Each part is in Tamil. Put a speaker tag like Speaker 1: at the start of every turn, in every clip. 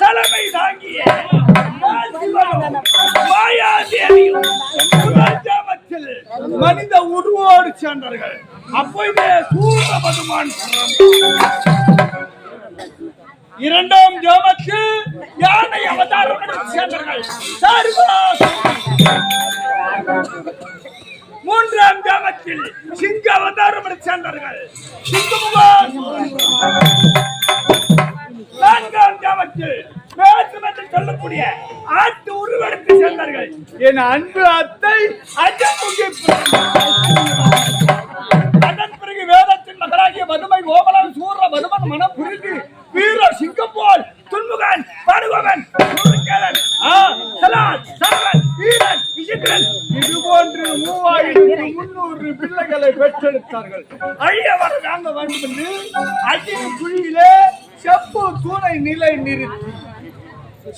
Speaker 1: தலைமை தாங்கிய மாயாதேவியும் மனித உருவோடு சென்றார்கள். அப்போதே சூரபதுமான் இரண்டாம் ஜாமத்தில் யானை அவதாரம் சென்றார்கள். மூன்றாம் ஜாமத்தில் சிங்க அவதாரம் சென்றார்கள். நான்காம் ஜாமத்தில் என்று சொல்லக்கூடிய ஆட்டு உருவெடுத்து சென்றார்கள். என் அன்பு அத்தை அஜமுகி. அதன் பிறகு வேதத்தின் மகளாகிய மதுமை கோமலன் சூர மதுமன் மனம் புரிந்து வீர சிங்கம் போல் துன்முகன் பருவன் இது போன்று 3300 பிள்ளைகளை பெற்றெடுத்தார்கள். அழிய வர நாங்க வேண்டும் என்று அகில குழியிலே செப்பு தூணை நிலை நிறுத்தி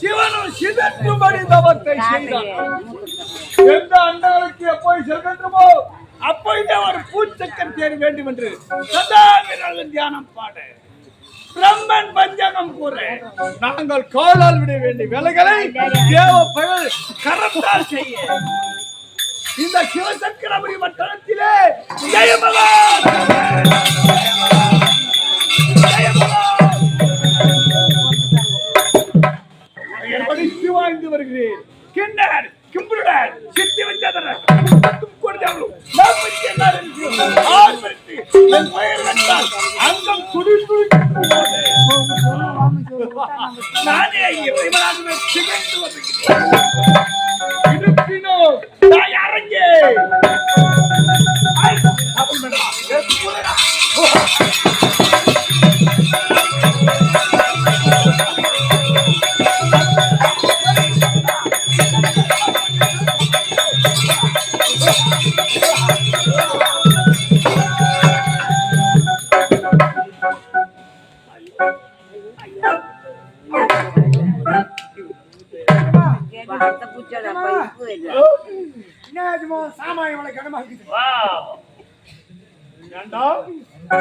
Speaker 1: சிவனும் சிதற்றும்படி தவத்தை செய்தார். எந்த அண்ணனுக்கு எப்போது செல்கின்றமோ அப்போதே ஒரு பூச்சக்கன் தேர வேண்டும் என்று சதா தியானம் பாட பிரம்மன் பஞ்சகம் கூற நாங்கள் கோளால் விட வேண்டிய வேலைகளை தேவ பயல் கரத்தால் செய்ய இந்த சிவசக்கரபுரி மண்டலத்திலே ஜெயபகவான் வாழ்ந்து வருகிறேன். கிண்ணர் கிம்புடர் சித்தி வந்ததர கொடுத்தாலும் அங்கம் குடித்து நானே சிகழ்ந்து வருகிறேன். இருப்பினோ அரங்கே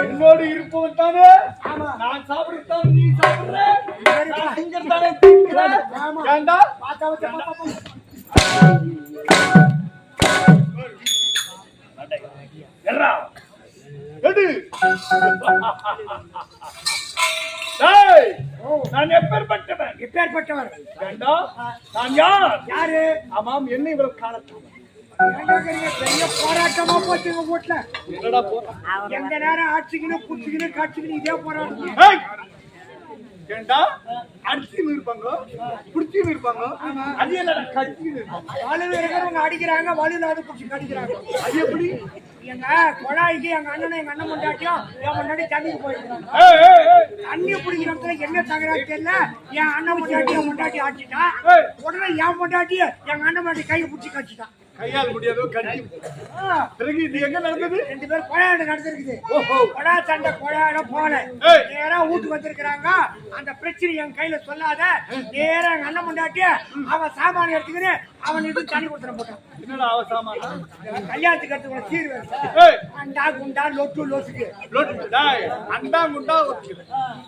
Speaker 1: என்னோடு இருப்பவன் தானே நான் சாப்பிடுத்தான் நீ சாப்பிடுற நான் எப்பேற்பட்டவன் எப்பேற்பட்டவன் நான் யாரு ஆமாம் என்ன இவ்வளவு காலத்தில் பெரிய போராட்டமா போச்சு உங்க வீட்டுல. எந்த நேரம் ஆட்சிக்கணும் குடிச்சுக்கணும் காட்சிக்கணும் இதே போராட்டம். அடிச்சுன்னு இருப்பாங்க குடிச்சுன்னு இருப்பாங்க. அது என்ன கட்சின்னு இருப்பாங்க. வலுவில் இருக்கிறவங்க அடிக்கிறாங்க வலுவில்லாத குடிச்சு கடிக்கிறாங்க. அது எப்படி எங்க கொழாய்க்கு எங்க அண்ணனும் எங்க அண்ணன் முண்டாட்டியும் என் முன்னாடி தண்ணிக்கு போயிருக்காங்க. தண்ணி பிடிக்கிறதுல என்ன தகராறு தெரியல. என் அண்ணன் முண்டாட்டி என் முண்டாட்டி ஆட்டிட்டா உடனே என் முண்டாட்டி எங்க அண்ணன் முன்னாடி கையை பிடிச்சி கடிச்சிட்டான். கையால் முடியாதோ கட்சி. பிறகு இது எங்க நடந்தது? 2 பேர் கொலையாட நடந்திருக்குது. கொலா சண்டை கொலையாட போல நேரா வீட்டுக்கு வந்திருக்கிறாங்க. அந்த பிரச்சனை என் கையில சொல்லாத நேரா எங்க அண்ணன் முண்டாட்டி அவன் சாமான எடுத்துக்கின்னு அவன் இது தண்ணி கொடுத்துட போட்டான். என்னடா அவன் சாமான கல்யாணத்துக்கு எடுத்துக்கூட சீர் அண்டா குண்டா லொட்டு லொசுக்கு அண்டா குண்டா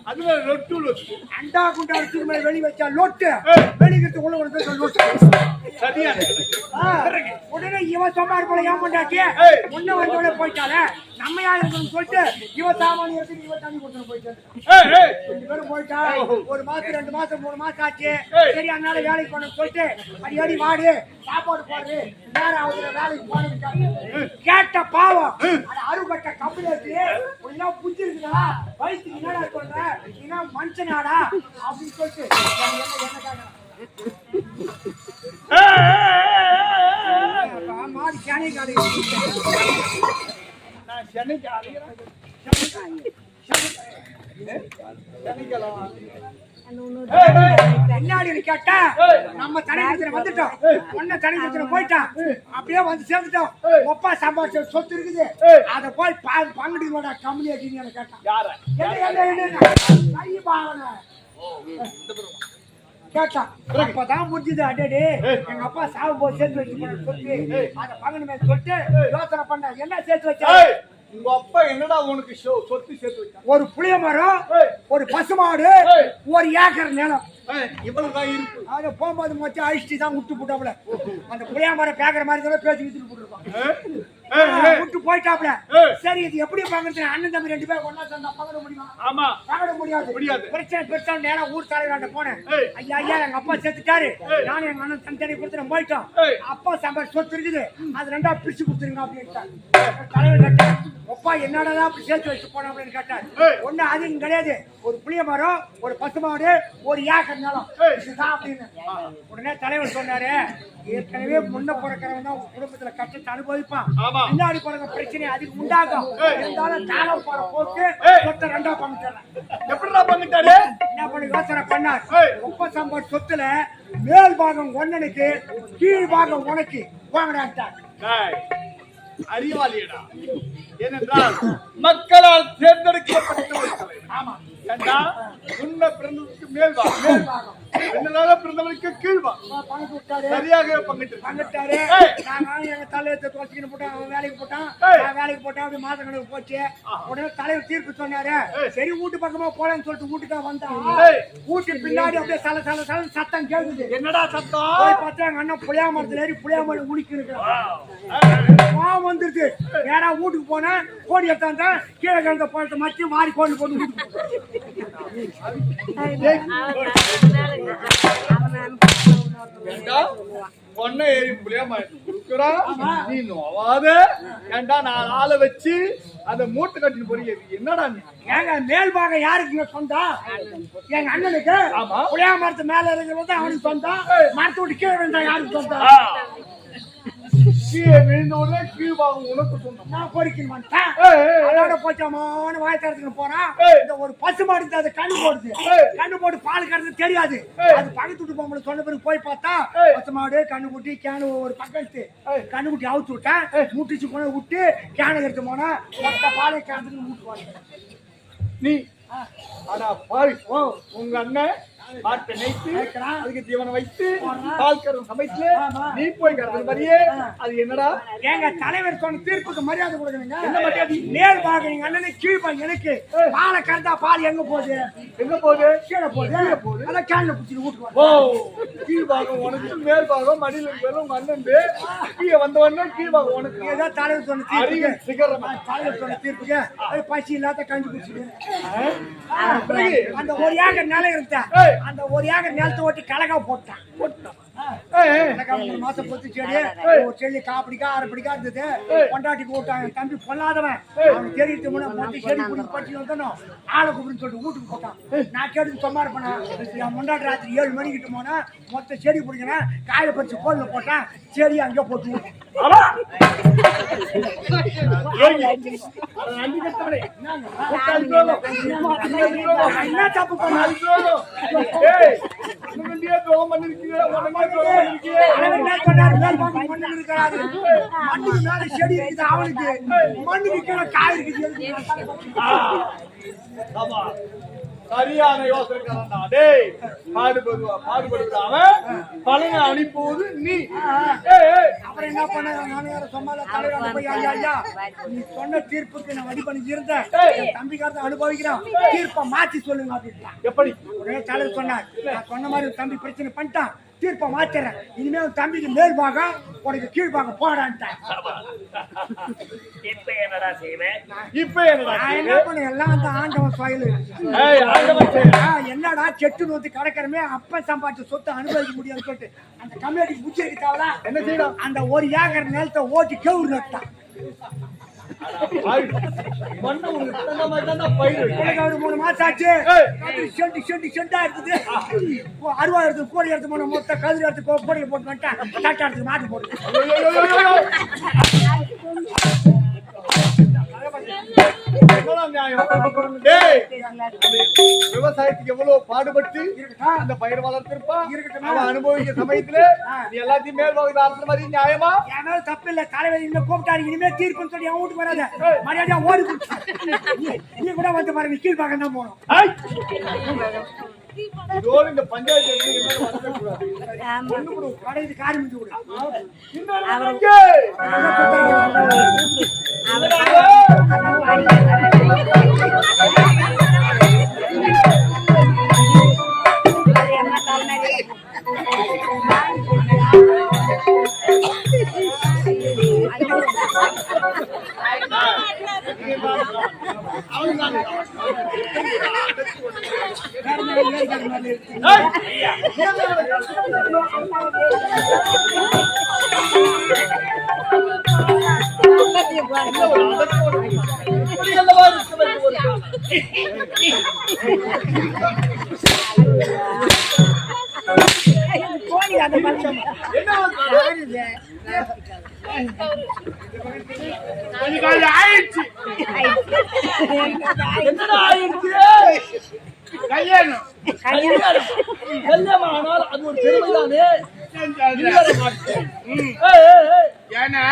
Speaker 1: அதுல லொட்டு லொசுக்கு அண்டா குண்டா வச்சு வெளி வச்சா லொட்டு வெளிக்கிறது உள்ள லொட்டு சரியா. உடனே இவன் சொன்னார் போல ஏன் பண்ணாச்சு முன்ன வந்தோட போயிட்டாலே நம்ம யாருன்னு சொல்லிட்டு இவன் சாமானிய எடுத்து இவன் தண்ணி கொடுத்து போயிட்டாரு. 2 பேரும் போயிட்டா 1 மாசம் 2 மாசம் 3 மாசம் ஆச்சு. சரி அதனால வேலைக்கு போன சொல்லிட்டு அடி வாடு சாப்பாடு போடுறது நேரம் அவங்க வேலைக்கு போனது கேட்ட பாவம் அது அறுபட்ட கம்பெனி இருக்கு புத்தி இருக்குதா வயசுக்கு என்னடா சொல்ற நீனா மனுஷனாடா அப்படின்னு சொல்லிட்டு மாடி சேனை காடு நான் சேனை காடு பின்னாடி கேட்டா நம்ம தனிச்சனை வந்துட்டோம் ஒன்ன தனிச்சனை போயிட்டான் அப்படியே வந்து சேர்ந்துட்டோம். ஒப்பா சம்பாதிச்ச சொத்து இருக்குது அதை போய் பங்குடி போட கம்பெனி ஆக்கின்னு கேட்டான். கேட்டான் அப்பதான் முடிஞ்சது. அடே எங்க அப்பா சாவு போது சேர்த்து வச்சு சொத்து அதை பங்குனி மேல சொல்லிட்டு யோசனை பண்ண என்ன சேர்த்து வச்சா
Speaker 2: உங்க அப்பா என்னடா உனக்கு சொத்து சேர்த்து வச்சான்?
Speaker 1: ஒரு புளிய மரம், ஒரு பசுமாடு, ஒரு ஏக்கர் நிலம்.
Speaker 2: இவ்வளவுதான் இருக்கு.
Speaker 1: அதை போகும்போது மொத்தம் அழிச்சிட்டு தான் விட்டு போட்டாப்ல. அந்த புளிய மரம் பேக்கிற மாதிரி தான் பேசி வித்துட்டு போட்டுருப்பான். விட்டு போயிட்டாப்ல. சரி இது எப்படி பாக்குறது? அண்ணன் தம்பி 2 பேரும் ஒன்னா சேர்ந்தா பகட முடியுமா?
Speaker 2: ஆமா,
Speaker 1: பகட முடியாது. பிரச்சனை பெருசா நேரம் ஊர் தலைவராண்ட போனேன். ஐயா எங்க அப்பா செத்துட்டாரு, நானும் எங்க அண்ணன் தனித்தனி கொடுத்து போயிட்டோம். அப்பா சம்பளம் சொத்து இருக்குது, அது 2ஆ பிரிச்சு கொடுத்துருங்க அப்படின்னு தலைவர் கேட்டார். அப்பா என்னடா அப்படி சேர்த்து வச்சு போன அப்படின்னு கேட்டார். ஒண்ணு அதிகம் கிடையாது, ஒரு புளிய மரம், ஒரு பசுமாடு, ஒரு ஏக்கர் நிலம் இதுதான் அப்படின்னு. உடனே தலைவர் சொன்னாரு, ஏற்கனவே முன்ன பிறக்கிறவன் தான் குடும்பத்துல கஷ்டத்தை அனுபவிப்பான், பின்னாடி பிறகு பிரச்சனை அதுக்கு உண்டாகும். இருந்தாலும் தாளம் போற போட்டு சொத்தை 2ஆ பங்கிட்டாரு.
Speaker 2: எப்படிடா பங்கிட்டாரு?
Speaker 1: என்ன பண்ணி யோசனை பண்ணார். ஒப்ப சம்பள சொத்துல மேல் பாகம் ஒன்னனுக்கு, கீழ் பாகம் உனக்கு வாங்கினாட்டார்.
Speaker 2: அறிவாளியடா. ஏனென்றால் மக்களால் தேர்ந்தெடுக்கப்பட்ட ஒரு தலைவர்.
Speaker 1: ஆமா,
Speaker 2: ஏண்டா உன்னை பிறந்ததுக்கு மேல் பாகம், என்னனால பிறந்தவனுக்கு கீழ் பாகம் சரியாக பங்கிட்டாரு.
Speaker 1: நான் எங்க தலையத்தை துவச்சிக்கிட்டு போட்டான், அவன் வேலைக்கு போட்டான், நான் வேலைக்கு போட்டேன். அப்படி மாச கணக்கு போச்சு. உடனே தலைவர் தீர்ப்பு சொன்னாரு. சரி வீட்டு பக்கமா போலன்னு சொல்லிட்டு வீட்டுக்கா வந்தான். வீட்டு பின்னாடி அப்படியே சல சல சல சத்தம் கேக்குது.
Speaker 2: என்னடா சத்தம்?
Speaker 1: போய் பார்த்தா எங்க அண்ணன் புளியா மரத்துல ஏறி புளியா மரம் உளிக்கு வந்துருது. நேரா வீட்டுக்கு போனா கோடி எடுத்தாந்தா கீழே கிடந்த பழத்தை மச்சி மாறி கோடி போட்டு
Speaker 2: பொண்ணை ஏறி புளியாம நீ நோவாத. ஏண்டா நான் ஆளை வச்சு அந்த மூட்டை கட்டின்னு போறீங்க, என்னடா நீ?
Speaker 1: ஏங்க மேல் பாகம் யாருக்கு சொந்தம்? எங்க அண்ணனுக்கு. புளியா மரத்து மேல இருக்கிறது அவனுக்கு சொந்தம், மரத்தை விட்டு கீழே விழுந்தா யாருக்கு சொந்தம்?
Speaker 2: கீழே விழுந்த உடனே கீழ் பாகம் உனக்கு சொந்தம்.
Speaker 1: நான் பொறிக்கணும் வந்துட்டேன். அதோட போச்சாமான வாய் தரத்துக்கு போறான். இந்த ஒரு பசு மாடு அதை கண்ணு போடுது. கண்ணு போட்டு பால் கறந்து தெரியாது. அது பக்கத்து விட்டு போகும்போது சொன்ன பிறகு போய் பார்த்தா பசு மாடு கண்ணு குட்டி கேனு ஒரு பக்கத்து கண்ணு குட்டி அவுத்து விட்டேன். முட்டிச்சு கொண்டு விட்டு கேனை எடுத்து போனா மொத்த பாலை கறந்துட்டு மூட்டுவாங்க.
Speaker 2: நீ ஆனா பாரு, உங்க அண்ணன் மாட்டை நைட்டு அதுக்கு தீவனம் வைத்து பால் கறந்து சமைச்சு நீ போய் கறந்து மாதிரியே அது என்னடா?
Speaker 1: எங்க தலைவர் சொன்ன தீர்ப்புக்கு மரியாதை கொடுக்கணுங்க. என்ன மரியாதை? மேல் பாகம் எங்க அண்ணனே, கீழ் பாகம் எனக்கு. பாலை கறந்தா பால் எங்க போகுது?
Speaker 2: எங்க போகுது?
Speaker 1: கீழே போகுது. அதான் கேன்ல குடிச்சு ஊட்டுவாங்க.
Speaker 2: ஓ, கீழ் பாகம் உனக்கு, மேல் பாகம் மடியில இருக்கிற உங்க அண்ணன். கீழே வந்தவொடனே கீழ் பாகம் உனக்கு.
Speaker 1: ஏதாவது தலைவர் சொன்ன தீர்ப்புக்கு தலைவர் சொன்ன தீர்ப்புக்கு அது பசி இல்லாத கஞ்சி குடிச்சு அந்த ஒரு ஏக்கர் நிலம் இருந்தா அந்த ஒரு ஏக்கர் நிலத்தை ஓட்டி கலகா போட்டான். 3 மாசம் பொத்து செடி, ஒரு செடி காப்பிடிக்கா அரைப்பிடிக்கா இருந்தது. கொண்டாட்டி போட்டான். தம்பி பொல்லாதவன், அவனுக்கு தெரிவித்து மொத்த செடி பிடிச்சி பச்சு வந்தனும் ஆளை கூப்பிடுன்னு சொல்லிட்டு வீட்டுக்கு போட்டான். நான் கேட்டு சும்மா இருப்பேன். என் முன்னாடி ராத்திரி 7 மணிக்கிட்டு போனா மொத்த செடி பிடிக்கிறேன். காயை பறிச்சு கோலில் போட்டான். செடி அங்கேயே போட்டு என்ன தப்பு பண்ண செடி இருக்குது அவனுக்கு, மண்ணுக்கு காய் இருக்குது.
Speaker 2: சரியான யோசனை. பாடுபடுறாம பலனை அனுப்புவது நீ.
Speaker 1: அப்புறம் என்ன பண்ண? நானும் வேற சொன்னால தலைவராக போய் ஐயா நீ சொன்ன தீர்ப்புக்கு நான் வழி பண்ணி இருந்தேன். தம்பிக்காரத்தை அனுபவிக்கிறான், தீர்ப்பை மாற்றி சொல்லுங்க அப்படின்ட்டா.
Speaker 2: எப்படி?
Speaker 1: ஒரே தலைவர் சொன்னார், நான் சொன்ன மாதிரி தம்பி பிரச்சனை பண்ணிட்டான், தீர்ப்பை மாத்திரேன். இனிமே தம்பிக்கு மேல் பாகம் உனக்கு கீழ் பாகம் போடான்ட்டான்.
Speaker 3: இப்ப என்னடா செய்வேன்?
Speaker 2: இப்ப
Speaker 1: என்ன பண்ண? எல்லாம் அந்த ஆண்டவன் கோயில். என்னடா செட்டு நோத்தி கடற்கரமே அப்ப சம்பாதிச்ச சொத்தை அனுபவிக்க முடியாதுன்னு சொல்லிட்டு அந்த கம்யூனிட்டி புடிச்சிருக்கு தேவலா
Speaker 2: என்ன செய்யலாம்?
Speaker 1: அந்த ஒரு ஏக்கர் நிலத்தை ஓட்டி கேவுரு நட்டான். 3 மாசம் ஆச்சு. செண்டா இருக்குது. 60 கோடி எடுத்து போன மொத்த கதிரி எடுத்து கோடியை போட்டு வந்துட்டான். டாட்டா எடுத்து மாட்டு போட்டு
Speaker 2: விவசாயத்துக்கு எவ்வளவு பாடுபட்டு அந்த பயிர் வளர்த்திருப்பா அனுபவிக்க சமயத்துல நீ எல்லாத்தையும் மேல் பாகத்தை மாதிரி நியாயமா?
Speaker 1: ஏன்னா தப்பு இல்ல. தலைவர் இன்னும் கூப்பிட்டாரு, இனிமே தீர்ப்புன்னு சொல்லி அவன் வீட்டுக்கு வராத, மரியாதையா ஓடி நீ கூட வந்து பாருங்க, கீழ் பாகம் தான் போனோம்.
Speaker 2: இதோடு இந்த பஞ்சாயத்து வரக்கூடாது.
Speaker 1: கடைக்கு காரி முடிச்சு விடு.
Speaker 2: கல்யாணம் அது ஒரு பெருமைதானே.
Speaker 3: ஏன்னா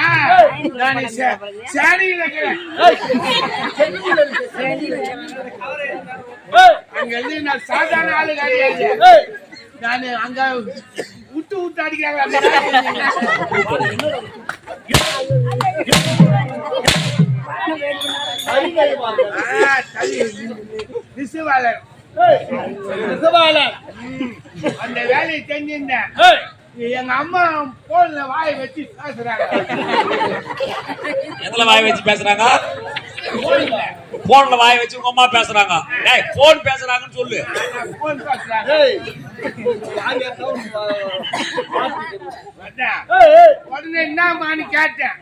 Speaker 3: அங்க இருந்து நான் சாதாரண ஆளு கிடையாது. நானு அங்க விட்டு விட்டு அடிக்கிறாங்க. அந்த வேலையை செஞ்சிருந்தேன். எங்க அம்மா போன்ல வாயை வச்சு பேசுறாங்க.
Speaker 4: எதுல வாய் வச்சு பேசுறாங்க? போன்ல வாய் வச்சு உங்க அம்மா பேசுறாங்க. டேய் போன் பேசுறாங்கன்னு சொல்லு.
Speaker 3: போன் பேசுறாங்க. உடனே என்னமான்னு கேட்டேன்.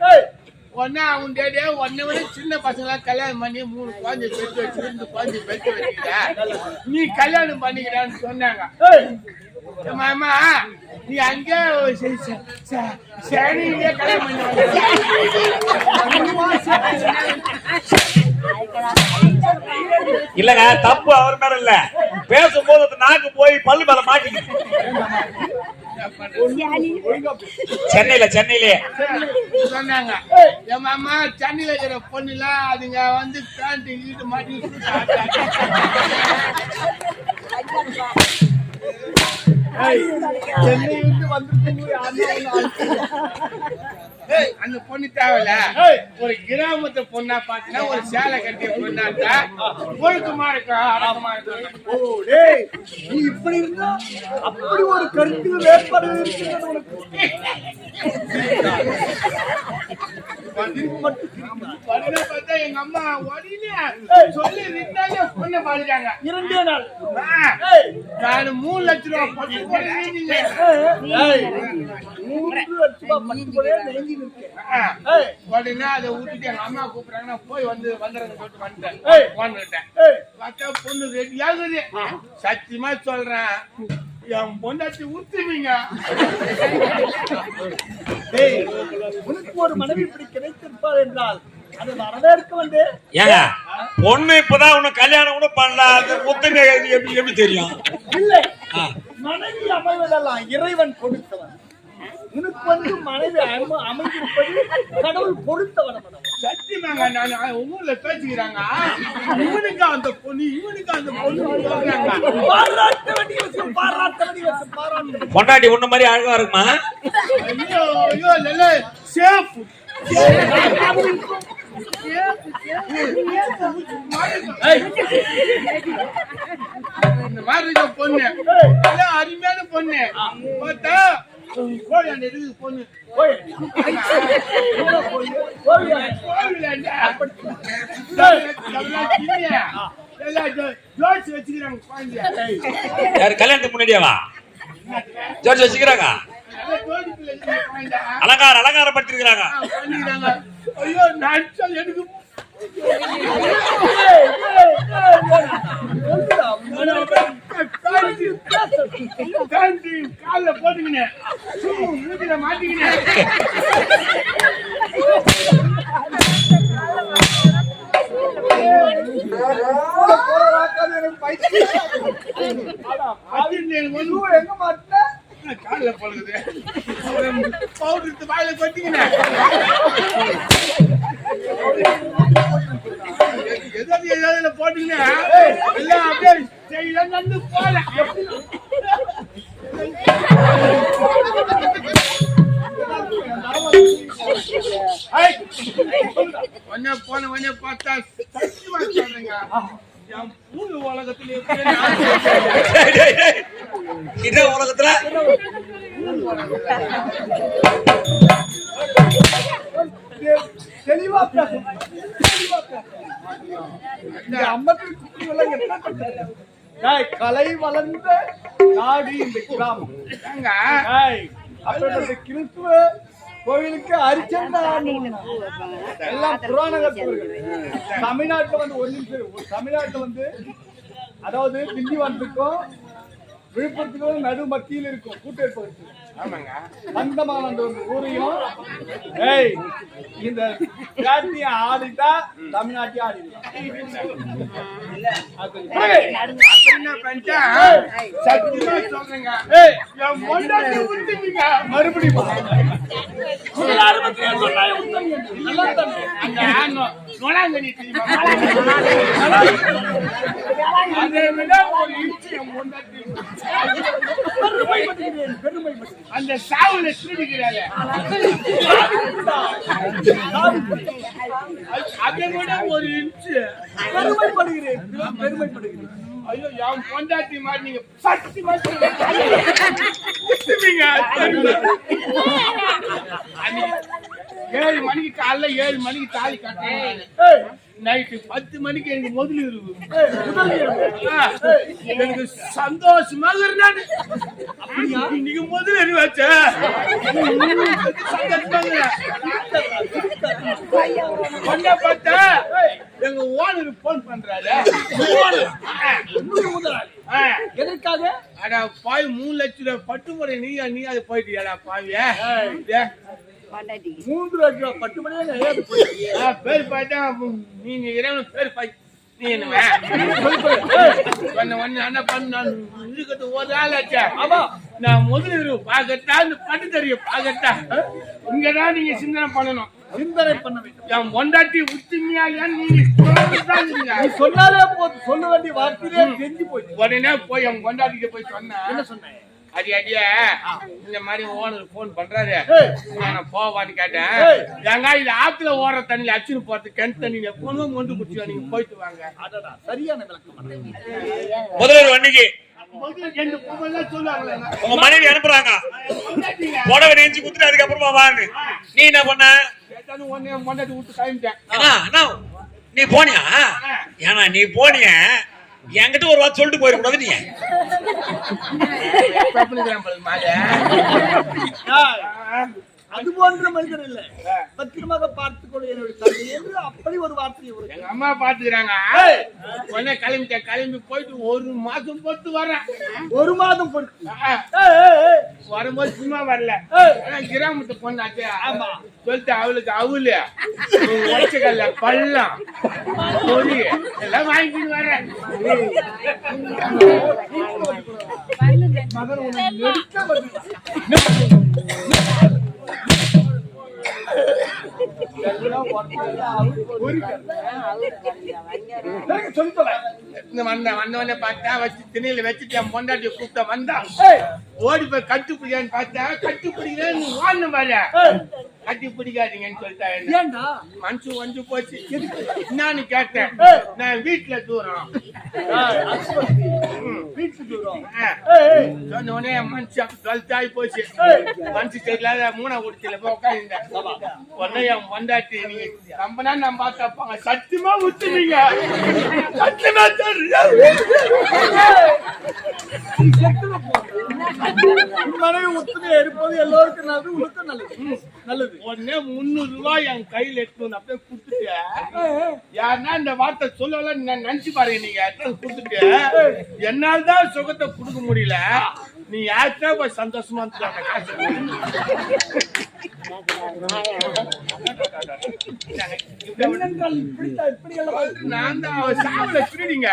Speaker 3: ஒன்னா அவன் டேடியா ஒன்ன விட சின்ன பசங்க கல்யாணம் பண்ணி 3 குழந்தை பெற்று வச்சு 2 குழந்தை பெற்று வச்சுக்கிற, நீ கல்யாணம் பண்ணிக்கிறான்னு சொன்னாங்க. மாமா நீ அங்க சேனியிலே கல்யாணம் பண்ணி
Speaker 4: இல்லங்க, தப்பு அவர் மேல இல்ல. பேசும்போது அந்த நாக்கு போய் பல்லு மேல மாட்டிக்குது. சென்னையிலே
Speaker 3: சொன்னாங்க. என் மாமா சென்னையில இருக்கிற பொண்ணுலாம் அதுங்க வந்து பேண்ட் வீட்டு மாட்டி
Speaker 2: சென்னை விட்டு வந்து
Speaker 3: அந்த பொண்ணு தேவையில்ல. ஒரு கிராமத்து பொண்ணா பாத்தீங்கன்னா ஒரு சேலை கட்டிய பொண்ணாட்டா ஒழுக்கமா இருக்கா, அடக்கமா இருக்கா.
Speaker 2: நீ இப்படி இருந்தா அப்படி ஒரு கருத்து வேறுபாடு இருக்கிறது உனக்கு.
Speaker 3: பார்த்தா எங்க அம்மா உடனே சொல்லி விட்டாங்க பொண்ணை பாத்துட்டாங்க.
Speaker 2: 2 நாள்
Speaker 3: நான் 3 லட்சம் ரூபாய் பட்டு போய்
Speaker 2: 3 லட்சம் ரூபாய் பட்டு போய் நெஞ்சி நிற்கிறேன்.
Speaker 3: உடனே அதை விட்டுட்டு எங்க அம்மா கூப்பிடுறாங்க. நான் போய் வந்துடுறேன்னு சொல்லிட்டு வந்துட்டேன். பார்த்தா பொண்ணு ரெடி ஆகுது. சத்தியமா சொல்றேன், என் பொண்டாட்டி ஊத்துவீங்க.
Speaker 2: உனக்கு ஒரு மனைவி இப்படி கிடைத்திருப்பார் என்றால் அது வரவேற்க வந்து.
Speaker 4: ஏங்க பொண்ணு இப்பதான் உனக்கு கல்யாணம் கூட பண்ணல, அது முத்தனை எப்படி தெரியும்?
Speaker 2: இல்லை, மனைவி அமைவதெல்லாம் இறைவன் கொடுத்தவன். உனக்கு வந்து மனைவி அமைந்திருப்பது கடவுள் கொடுத்தவன்.
Speaker 3: சத்தியமாங்க, நான் ஊர்ல பேசிக்கிறாங்க. இவனுக்கு அந்த பொண்ணு, இவனுக்கு அந்த பொண்ணு.
Speaker 2: பாராட்ட வேண்டிய விஷயம், பாராட்ட வேண்டிய விஷயம், பாராட்டு.
Speaker 4: பொண்டாட்டி உன்ன மாதிரி அழகா இருக்குமா?
Speaker 3: ஐயோ ஐயோ இல்ல சேஃப் இந்த மாதிரி பொண்ணு அருமையான பொண்ணு. பார்த்தா கோழியாண்ட இருக்குது பொண்ணு. ஜோடிச்சு வச்சுக்கிறாங்க குழந்தைய.
Speaker 4: யாரு கல்யாணத்துக்கு முன்னாடியாவா ஜோடிச்சு வச்சுக்கிறாங்க? அலங்காரப்படுத்திருக்கிறாங்க.
Speaker 3: ஐயோ நான் எனக்கு கால போட்டுக்கினேன், வீட்டுல மாட்டிக்கினேன்.
Speaker 2: எங்க மாட்டேன்
Speaker 3: கால போடுது பவுடர் வாயில கொட்டிக்கினேன். ஏதாவது போட்டீங்கன்னா எல்லாம் அப்படியே செய்யலாம் போல. உலகத்துல
Speaker 4: டேய், டேய், டேய். இதே உலகத்துல
Speaker 2: தெளிவா பேசணும். தெளிவா பேசணும். இந்த அம்மத்தின் குட்டிகளை என்ன பண்றது? டேய், கலை வளர்ந்த நாடு இந்த கிராமம். டேய், அப்படிப்பட்ட கிறிஸ்துவ கோவிலுக்கு அரிச்சந்தா எல்லாம் புராண கருத்துவர்கள். தமிழ்நாட்டுல வந்து ஒரு நிமிஷம், தமிழ்நாட்டுல வந்து அதாவது திண்டிவனத்துக்கும் விழுப்புரத்துக்கும் நடு மத்தியில் இருக்கும் கூட்டேற்படுத்து.
Speaker 3: ஆமாங்க.
Speaker 2: அந்தமான அந்த ஒரு ஊரையும் ஏய் இந்த ஜாத்திய ஆடிட்டா தமிழ்நாட்டிய ஆடிடலாம்.
Speaker 3: என்ன பண்ணிட்டா சத்தியமா சொல்றேங்க. என் பொண்டாட்டி ஊத்துவீங்க.
Speaker 2: மறுபடியும்
Speaker 3: அந்த நொலாங்கனி தெரியுமா? அதை விட ஒரு இன்ச்சு என் பொண்டாட்டி அந்த சாவுல திருடிக்கிறாள். அதை விட ஒரு இன்ச்சு
Speaker 2: பெருமைப்படுகிறேன், பெருமைப்படுகிறேன்.
Speaker 3: ஐயோ என் பொண்டாட்டி மாதிரி நீங்க சத்தியமா சொல்லுவீங்க. 7 மணிக்கு காலைல 7 மணிக்கு தாலி கட்டுறேன். நைட்டு 10 மணிக்கு எனக்கு முதல் இருக்கு. எனக்கு சந்தோஷமாக இருந்தாரு. இன்னைக்கு முதல் இரு வச்ச கொண்ட பார்த்தா எங்க ஓனர் போன் பண்றாரு.
Speaker 2: எதற்காக?
Speaker 3: அடா பாய் 3 லட்சம் ரூபாய் பட்டுமுறை நீ அது போயிட்டியாடா பாவிய.
Speaker 2: 3 லட்சம் பட்டுமணியாக
Speaker 3: பேர் பார்த்தா நீங்க இறைவன் பேர் பாய் நீ என்ன என்ன பண்ண இருக்கிறது ஒரு ஆள் ஆச்சா.
Speaker 2: ஆமா,
Speaker 3: நான் முதல்ல பாக்கட்டா இந்த பட்டு தெரியும் பாக்கட்டா இங்கதான் நீங்க சிந்தனை பண்ணணும்.
Speaker 2: சிந்தனை பண்ண வேண்டும்.
Speaker 3: என் பொண்டாட்டி உத்துமையா நீங்க
Speaker 2: நீ சொன்னாலே போதும், சொல்ல வேண்டிய வார்த்தையிலே தெரிஞ்சு போயிடுச்சு.
Speaker 3: உடனே போய் என் பொண்டாட்டிக்கு போய் சொன்னேன்.
Speaker 2: என்ன சொன்னேன்?
Speaker 3: அடியே இந்த மாதிரி ஓனர் போன் பண்றாரு, நான் போவான்னு கேட்டேன். ஏங்க இது ஆத்துல ஓடுற தண்ணியில அச்சுன்னு போறது கிணத்து தண்ணியில எப்பவும் கொண்டு குடிச்சு நீங்க போயிட்டு வாங்க.
Speaker 2: சரியான விளக்கம்.
Speaker 4: முதல்வர் வண்டிக்கு
Speaker 3: சொல்லுவாங்க
Speaker 4: உங்க மனைவி அனுப்புறாங்க, புடவை நெஞ்சு குத்துட்டு அதுக்கப்புறமா வாங்க. நீ என்ன பண்ண?
Speaker 3: ஒன்னே மொண்டாட்டி விட்டு கிளம்பிட்டேன்.
Speaker 4: அண்ணா, நீ போனியா? ஏன்னா நீ போனிய என்கிட்ட ஒரு வார்த்தை சொல்லிட்டு போயிடக்கூடாது. நீ
Speaker 2: அது போன்ற மனிதர் இல்ல, பத்திரமாக பார்த்துக் கொள்ள என்னுடைய தந்தை என்று அப்படி ஒரு வார்த்தை.
Speaker 3: எங்க அம்மா பாத்துக்கிறாங்க. உடனே கிளம்பிட்டேன். கிளம்பி போயிட்டு 1 மாசம் பொறுத்து வரேன்.
Speaker 2: 1 மாதம் பொறுத்து
Speaker 3: வரும்போது சும்மா வரல. கிராமத்து பொண்ணாச்சு. ஆமா சொல்லிட்டு அவளுக்கு அவளு உடச்சக்கல்ல பள்ளம் பொறி எல்லாம் வாங்கிட்டு வரேன்.
Speaker 2: மகன் உன்னை நெருக்க
Speaker 3: வந்தவனே பார்த்தா வச்சு திணையில வச்சுட்டு என் பொண்டாட்டிய கூப்பிட்ட வந்தா ஓடி போய் கட்டு பிடிக்கான்னு பார்த்தா கட்டு பிடிக்கிறேன்னு ஓடன மாதிரி கட்டி பிடிக்காதீங்கன்னு சொல்லிட்டாங்க. மனசு வந்து போச்சு. நானு கேட்டேன், நான் வீட்டுல தூரம் சொன்ன உடனே மனசு ஆகி போச்சு. மனசு சரியில்லாத 3ஆம் குடிச்சில போய் உட்காந்துட்டேன். உடனே என் பொண்டாட்டி நீங்க நம்பனா நான் பார்த்தாப்பாங்க. சத்தியமா ஊத்துவீங்க, சத்தியமா
Speaker 2: மனைவி ஒத்துமையா இருப்பது எல்லோருக்கும் நல்லது, உனக்கும் நல்லது. நல்லது.
Speaker 3: உடனே 300 ரூபாய் என் கையில எடுத்து அப்படியே கொடுத்துட்டு, யாருன்னா இந்த வார்த்தை சொல்லல நினைச்சு பாருங்க. நீங்க கொடுத்துட்டு என்னால் தான் சுகத்தை கொடுக்க முடியல, நீ யாருக்கா போய் சந்தோஷமா நான் தான் அவ சாப்பிட திருடிங்க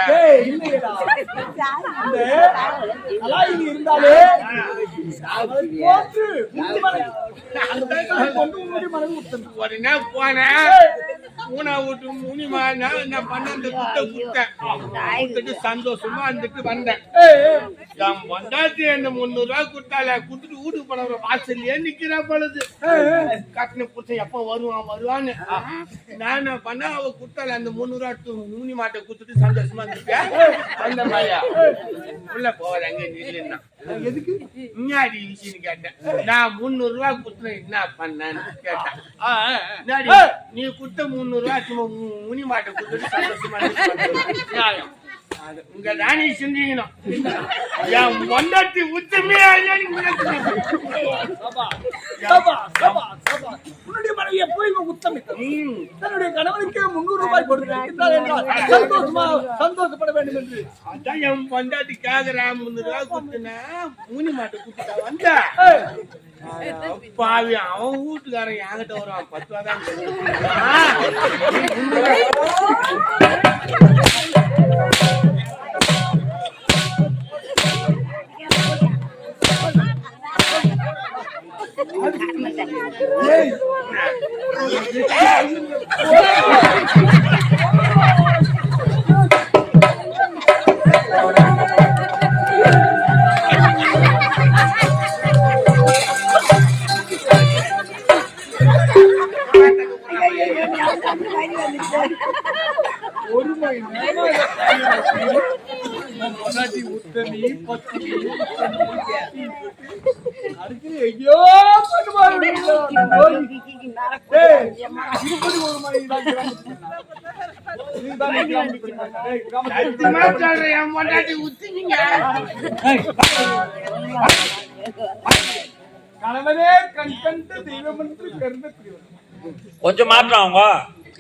Speaker 2: இருந்தாலே
Speaker 3: உடனே போனேன். 3ஆம் வீட்டு முனிமா என்ன பண்ண அந்த குட்டை கொடுத்தேன். சந்தோஷமா இருந்துட்டு வந்தேன். என் பொண்டாட்டி என்ன 300 ரூபாய் கொடுத்தால குடுத்துட்டு வீட்டுக்கு போன வாசல்லே நிக்கிறா பொழுது கட்டின புருஷன் எப்ப வருவான்னு நான் என்ன பண்ண அவ கொடுத்தால அந்த 300 ரூபாய் மூணி மாட்டை குடுத்துட்டு சந்தோஷமா இருந்துட்டேன் அந்த மாதிரியா உள்ள போவாது அங்க நில்லுன்னா
Speaker 2: எதுக்கு
Speaker 3: முன்னாடி விஷயம் கேட்டேன் நான் 300 ரூபாய் குடுத்துறேன் என்ன பண்ணேன்னு கேட்டேன் நீ கொடுத்த 300 ரூபாய் சும்மா முனி மாட்டை குடுத்துட்டு சந்தோஷமா நியாயம் உங்க ராணி சிந்திக்கணும் என் பொண்டாட்டி உத்தமே
Speaker 2: உன்னுடைய மனைவியை போய் உத்தமித்தார் தன்னுடைய கணவனுக்கு 300 ரூபாய் கொடுத்திருக்கிறார் என்றால் சந்தோஷப்பட வேண்டும் என்று
Speaker 3: அதான் என் பொண்டாட்டி கேக்குறா 300 ரூபாய் கொடுத்தனா மூணி மாட்டை குடுத்துட்டா வந்தா பாவி அவன் வீட்டுக்காரன் என்கிட்ட வருவான் 10 ரூபா தான்
Speaker 2: உத்தமி பத்தினி அடுத்து ஐயோ
Speaker 3: என் பொண்டாட்டி உத்திங்க
Speaker 2: கணவனே கண் கண்டு தெய்வம் என்று கருத
Speaker 4: கொஞ்சம் மாற்றம் அவங்க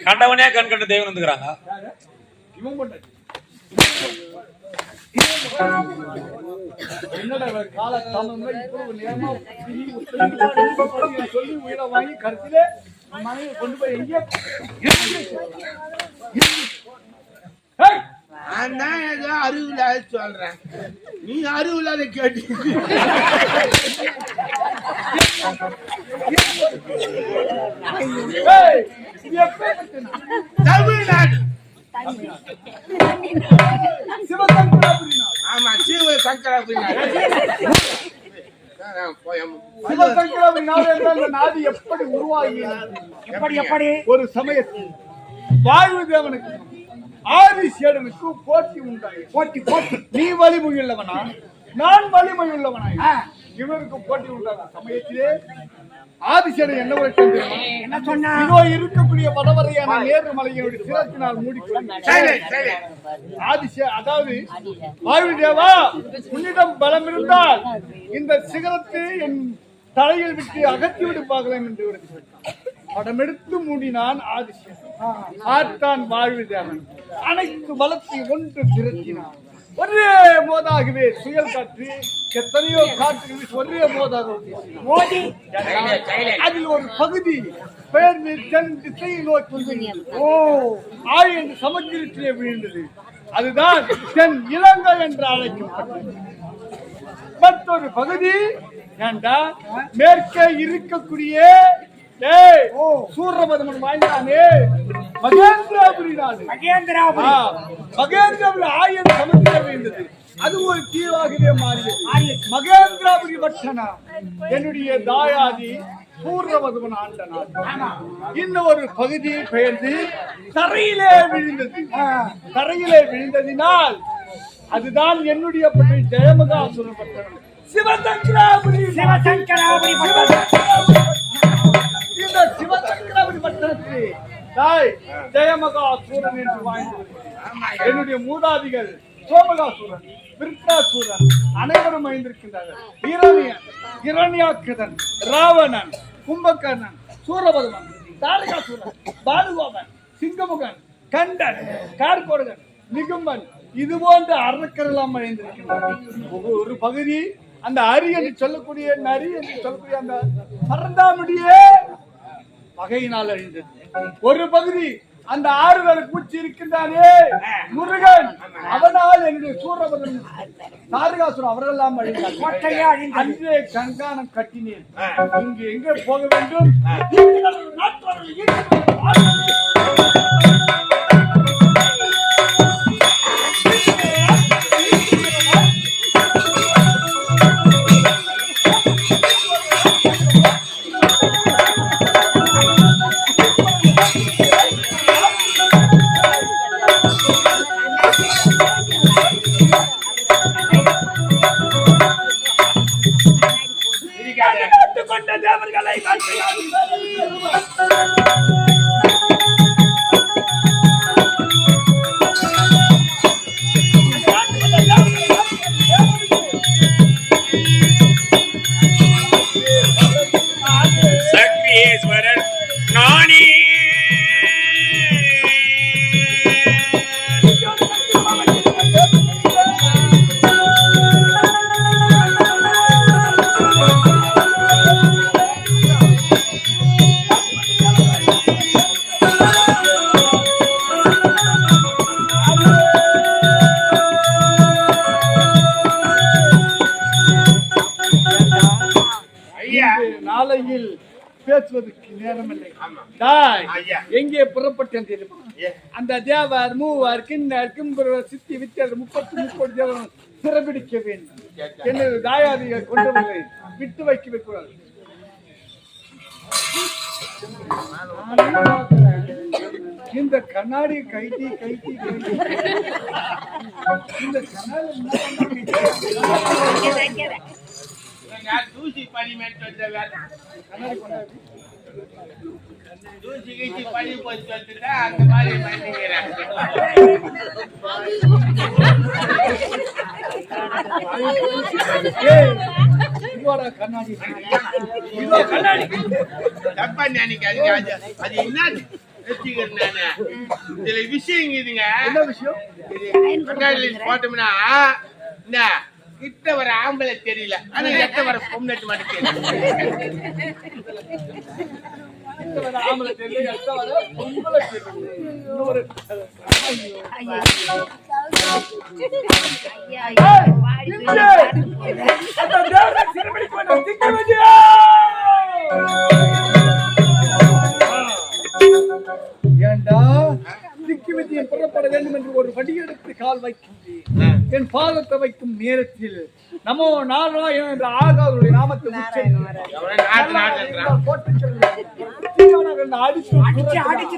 Speaker 4: கண்டவனே கண் கண்டு தெய்வம் வந்துக்கிறாங்க.
Speaker 2: இவன் பொண்டாட்டி என்னடா கால தாமதம் இப்போ நேரமா சொல்லி உயிரை வாங்கி கருத்திலே மனைவி கொண்டு போய் எங்கே
Speaker 3: நான் ஏதோ அறிவில்லாத சொல்றேன் நீ அறிவில்லாத கேட்டு தமிழ்நாடு ஆமா சிவ சங்கராபுரி
Speaker 2: நாடு எப்படி உருவாகி ஒரு சமயத்தில் வாயு தேவனுக்கு ஆதிசேடனுக்கு போட்டி உண்டாயி போட்டி நீ வலிமை உள்ளவனா நான் வலிமை உள்ளவனா இவருக்கு போட்டி உண்டான சமயத்திலே ஆதிசேடன் என்ன சொன்னா இதோ இருக்கக்கூடிய வடவரையான நேரு மலையினுடைய சிரத்தினால் மூடிக்கொண்டு அதாவது வாயு தேவா உன்னிடம் பலம் இருந்தால் இந்த சிகரத்தை என் தலையில் விட்டு அகற்றி விட்டு பார்க்கலாம் என்று படமெடுத்து மூடினான் ஆதிசேடன் ஆத்தான் வாழ்வு தேவன் அனைத்து பலத்தை ஒன்று திரட்டினான் ஒரே மோதாகவே புயல் காற்று எத்தனையோ காற்று ஒரே மோதாக மோதி அதில் ஒரு பகுதி பெயர்ந்து தென் திசையை நோக்கி ஆழ்ந்த சமுத்திரத்திலே விழுந்தது. அதுதான் தென் இலங்கை என்று அழைக்கப்பட்டது. மற்றொரு பகுதி ஏண்டா மேற்கே இருக்கக்கூடிய சூரபதமன் வாய்ந்தானே மகேந்திராபுரி நாடு மகேந்திராபுரி ஆயிரம் சமுத்திரம் இருந்தது. அது ஒரு தீவாகவே மாறியது. மகேந்திராபுரி பட்டணா என்னுடைய தாயாதி சூரபதமன் ஆண்ட நாடு. இன்னும் ஒரு பகுதி பெயர்ந்து தரையிலே விழுந்தது. தரையிலே விழுந்ததினால் அதுதான் என்னுடைய பற்றி ஜெயமகாசுரன் பட்டணம் சிவசங்கராபுரி. இந்த சிவசங்கராபுரி பட்டணத்தில் தாய் ஜெயமகாசூரன் என்று வாழ்ந்து என்னுடைய மூதாதிகள் சோமகாசூரன் விருத்தாசூரன் அனைவரும் அமைந்திருக்கின்றார்கள். இரணியாக்கிரதன் ராவணன் கும்பகர்ணன் சூரபதமன் தாரகாசூரன் பாலுகோபன் சிங்கமுகன் கண்டன் கார்கோடகன் நிகும்பன் இது போன்ற அரக்கரெல்லாம் அழைந்திருக்கின்றார்கள். ஒரு பகுதி அந்த அரி என்று சொல்லக்கூடிய நரி என்று சொல்லக்கூடிய அந்த பரந்தாமுடைய பகையினால் அழிந்தது. ஒரு பகுதி அந்த ஆறுதல் பூச்சி இருக்கின்றானே முருகன் அவனால் என்னுடைய சூரபதன் தாரகாசுரன் அவரெல்லாம் அழிந்தார். அன்றே கங்கானம் கட்டினேன். இங்கு எங்கே போக வேண்டும்? தேவர்களை
Speaker 4: சக்தியேஸ்வரன் நானே.
Speaker 2: நாளையில் பேசுவதற்கு நேரமில்லை. எங்கே புறப்பட்டேன் தெரியுமா? அந்த தேவர் மூவர் கிண்ணர் கிம்பர் சித்தி வித்தர் 30 தேவர் சிறப்பிடிக்க வேண்டும். எனது தாயாதியை கொண்டவர்களை விட்டு வைக்கவே கூடாது. இந்த கண்ணாடி கைட்டி இந்த கண்ணாடி
Speaker 3: தூசி பனிமேட்டு வந்த வேலை தூசி கீச்சி பனி போச்சு வந்துட்டா அந்த மாதிரி பண்ணிக்கிறேன்.
Speaker 2: கண்ணாடி
Speaker 3: தப்பா நினைக்காதீங்க. அது என்ன வச்சுக்கிறேன் நானு. இதுல விஷயம் இருக்குதுங்க.
Speaker 2: என்ன விஷயம்?
Speaker 3: கண்ணாடியில போட்டோம்னா என்ன கிட்ட வர ஆம்பளை தெரியல, ஆனா எட்ட வர பொம்னட்டு மட்டும் தெரியும்.
Speaker 2: ஆம்பளை தெரியல, எட்ட வர பொம்பளை தெரியும். ஏண்டா திக்கிவிதியை புறப்பட வேண்டும் என்று ஒரு வடியெடுத்து கால் வைக்கின்றேன். என் பாதத்தை வைக்கும் நேரத்தில் நமோ நாராயண என்ற ஆகாவுடைய நாமத்தை
Speaker 1: அடிச்சு